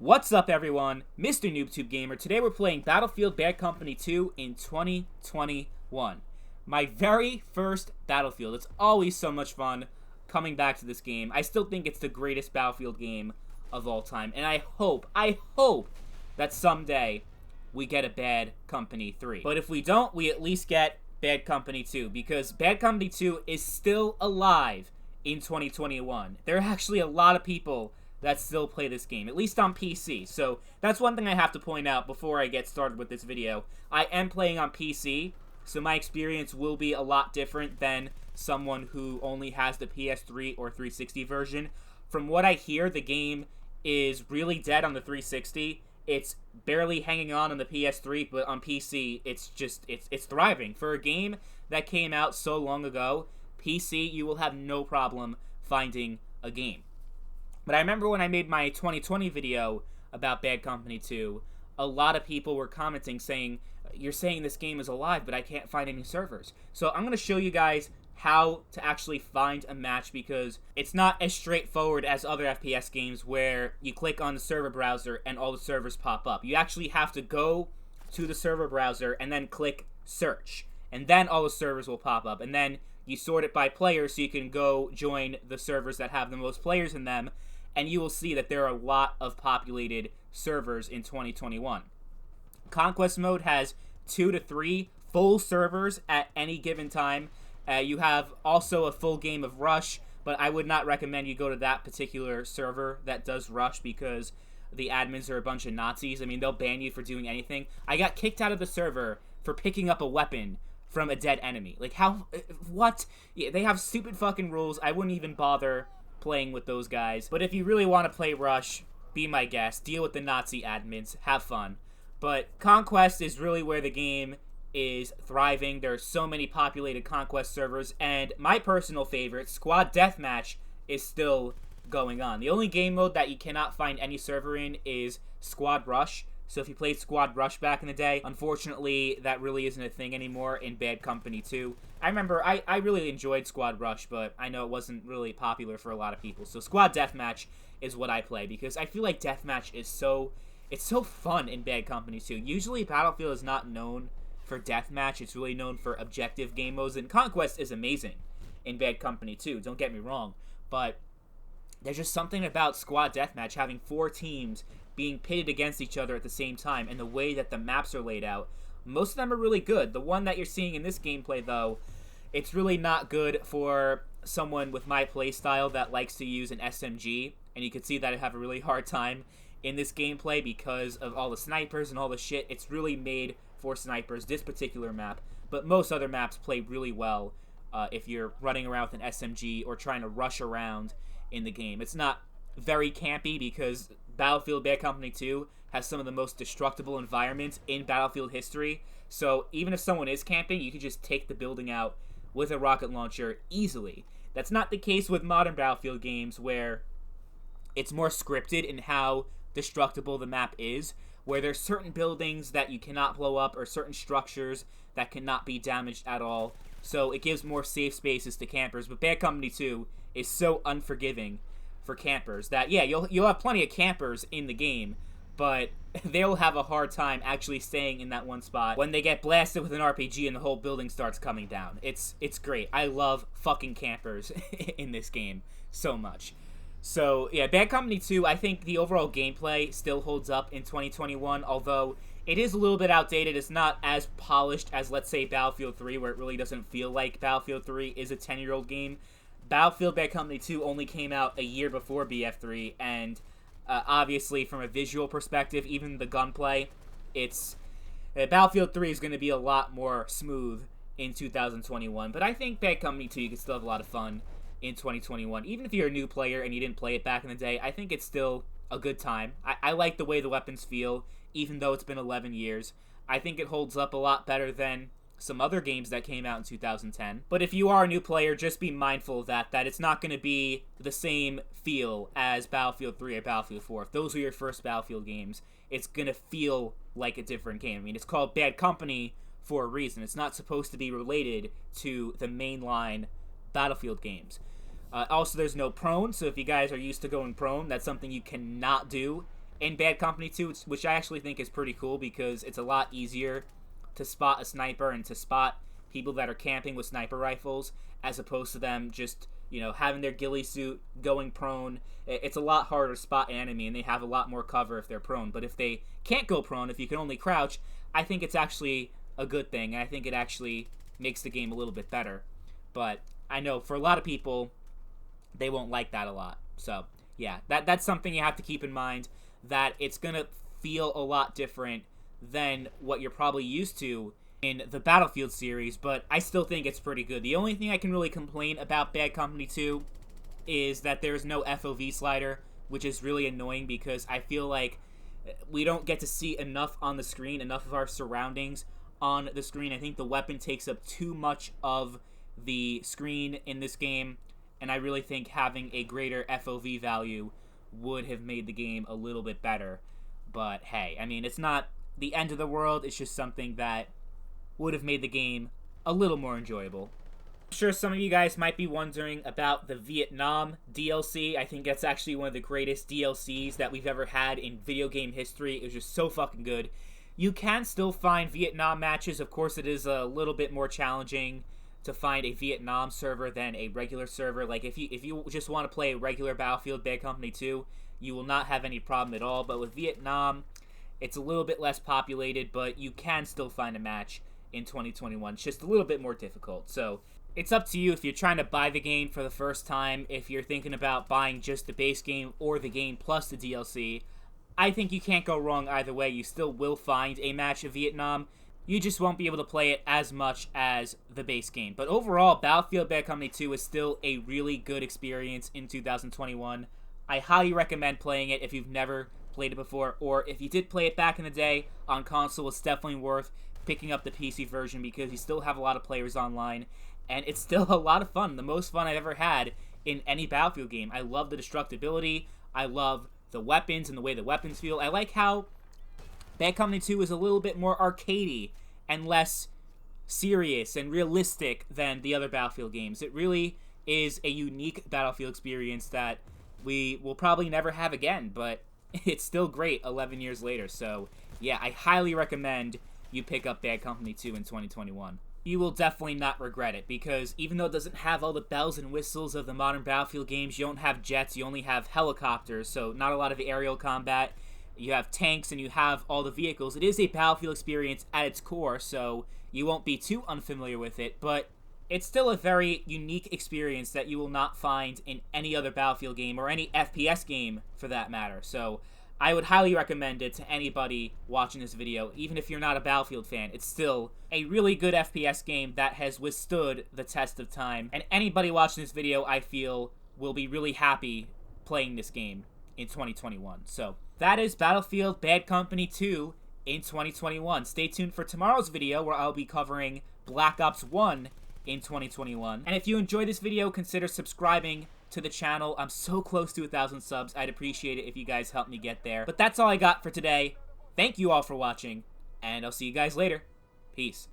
What's up, everyone? Mr. NoobTube Gamer. Today we're playing Battlefield Bad Company 2 in 2021. My very first Battlefield. It's always so much fun coming back to this game. I still think it's the greatest Battlefield game of all time. And I hope that someday we get a Bad Company 3. But if we don't, we at least get Bad Company 2. Because Bad Company 2 is still alive in 2021. There are actually a lot of people that still play this game, at least on PC. So that's one thing I have to point out before I get started with this video. I am playing on PC, so my experience will be a lot different than someone who only has the PS3 or 360 version. From what I hear, the game is really dead on the 360. It's barely hanging on the PS3, but on PC, it's thriving. For a game that came out so long ago, PC, you will have no problem finding a game. But I remember when I made my 2020 video about Bad Company 2, a lot of people were commenting saying, you're saying this game is alive, but I can't find any servers. So I'm going to show you guys how to actually find a match, because it's not as straightforward as other FPS games where you click on the server browser and all the servers pop up. You actually have to go to the server browser and then click search, and then all the servers will pop up, and then you sort it by player so you can go join the servers that have the most players in them, and you will see that there are a lot of populated servers in 2021. Conquest mode has 2 to 3 full servers at any given time. You have also a full game of Rush, but I would not recommend you go to that particular server that does Rush because the admins are a bunch of Nazis. I mean, they'll ban you for doing anything. I got kicked out of the server for picking up a weapon from a dead enemy. Like, how? What? Yeah, they have stupid fucking rules. I wouldn't even bother playing with those guys. But if you really want to play Rush, be my guest. Deal with the Nazi admins. Have fun. But Conquest is really where the game is thriving. There are so many populated Conquest servers, and my personal favorite, Squad Deathmatch, is still going on. The only game mode that you cannot find any server in is Squad Rush. So if you played Squad Rush back in the day, unfortunately, that really isn't a thing anymore in Bad Company 2. I remember I really enjoyed Squad Rush, but I know it wasn't really popular for a lot of people. So Squad Deathmatch is what I play, because I feel like Deathmatch is it's so fun in Bad Company 2. Usually Battlefield is not known for Deathmatch. It's really known for objective game modes, and Conquest is amazing in Bad Company 2, don't get me wrong. But there's just something about Squad Deathmatch, having 4 teams being pitted against each other at the same time, and the way that the maps are laid out. Most of them are really good. The one that you're seeing in this gameplay, though, it's really not good for someone with my playstyle that likes to use an SMG, and you can see that I have a really hard time in this gameplay because of all the snipers and all the shit. It's really made for snipers, this particular map, but most other maps play really well if you're running around with an SMG or trying to rush around in the game. It's not very campy because Battlefield Bad Company 2 has some of the most destructible environments in Battlefield history, so even if someone is camping, you can just take the building out with a rocket launcher easily. That's not the case with modern Battlefield games, where it's more scripted in how destructible the map is, where there's certain buildings that you cannot blow up or certain structures that cannot be damaged at all, so it gives more safe spaces to campers. But Bad Company 2 is so unforgiving for campers that, yeah, you'll have plenty of campers in the game, but they'll have a hard time actually staying in that one spot when they get blasted with an RPG and the whole building starts coming down. It's great. I love fucking campers in this game so much. So, yeah, Bad Company 2, I think the overall gameplay still holds up in 2021, although it is a little bit outdated. It's not as polished as, let's say, Battlefield 3, where it really doesn't feel like Battlefield 3 is a 10-year-old game. Battlefield Bad Company 2 only came out a year before BF3, and obviously, from a visual perspective, even the gunplay, Battlefield 3 is going to be a lot more smooth in 2021, but I think Bad Company 2, you can still have a lot of fun in 2021. Even if you're a new player and you didn't play it back in the day, I think it's still a good time. I like the way the weapons feel, even though it's been 11 years. I think it holds up a lot better than some other games that came out in 2010. But if you are a new player, just be mindful of that it's not going to be the same feel as Battlefield 3 or Battlefield 4. If those are your first Battlefield games, it's going to feel like a different game. I mean, it's called Bad Company for a reason. It's not supposed to be related to the mainline Battlefield games. Also, there's no prone, so if you guys are used to going prone, that's something you cannot do in Bad Company 2, which I actually think is pretty cool because it's a lot easier to spot a sniper and to spot people that are camping with sniper rifles as opposed to them just, having their ghillie suit, going prone. It's a lot harder to spot an enemy, and they have a lot more cover if they're prone. But if they can't go prone, if you can only crouch, I think it's actually a good thing. I think it actually makes the game a little bit better. But I know for a lot of people, they won't like that a lot. So, yeah, that's something you have to keep in mind, that it's going to feel a lot different than what you're probably used to in the Battlefield series, but I still think it's pretty good. The only thing I can really complain about Bad Company 2 is that there's no FOV slider, which is really annoying because I feel like we don't get to see enough on the screen, enough of our surroundings on the screen. I think the weapon takes up too much of the screen in this game, and I really think having a greater FOV value would have made the game a little bit better. But hey, I mean, it's not the end of the world. It's just something that would have made the game a little more enjoyable. I'm sure some of you guys might be wondering about the Vietnam DLC. I think that's actually one of the greatest DLCs that we've ever had in video game history. It was just so fucking good. You can still find Vietnam matches. Of course, it is a little bit more challenging to find a Vietnam server than a regular server. Like, if you just want to play a regular Battlefield Bad Company 2, you will not have any problem at all. But with Vietnam, it's a little bit less populated, but you can still find a match in 2021. It's just a little bit more difficult. So it's up to you if you're trying to buy the game for the first time, if you're thinking about buying just the base game or the game plus the DLC. I think you can't go wrong either way. You still will find a match of Vietnam. You just won't be able to play it as much as the base game. But overall, Battlefield Bad Company 2 is still a really good experience in 2021. I highly recommend playing it if you've never played it before, or if you did play it back in the day on console, it's definitely worth picking up the PC version because you still have a lot of players online, and it's still a lot of fun. The most fun I've ever had in any Battlefield game. I love the destructibility. I love the weapons and the way the weapons feel. I like how Bad Company 2 is a little bit more arcadey and less serious and realistic than the other Battlefield games. It really is a unique Battlefield experience that we will probably never have again, but it's still great 11 years later. So, yeah, I highly recommend you pick up Bad Company 2 in 2021. You will definitely not regret it, because even though it doesn't have all the bells and whistles of the modern Battlefield games, you don't have jets, you only have helicopters, so not a lot of aerial combat. You have tanks and you have all the vehicles. It is a Battlefield experience at its core, so you won't be too unfamiliar with it, but it's still a very unique experience that you will not find in any other Battlefield game, or any FPS game for that matter. So I would highly recommend it to anybody watching this video. Even if you're not a Battlefield fan, it's still a really good FPS game that has withstood the test of time. And anybody watching this video, I feel, will be really happy playing this game in 2021. So that is Battlefield Bad Company 2 in 2021. Stay tuned for tomorrow's video where I'll be covering Black Ops 1 in 2021. And if you enjoyed this video, consider subscribing to the channel. I'm so close to 1,000 subs. I'd appreciate it if you guys help me get there. But that's all I got for today. Thank you all for watching, and I'll see you guys later. Peace.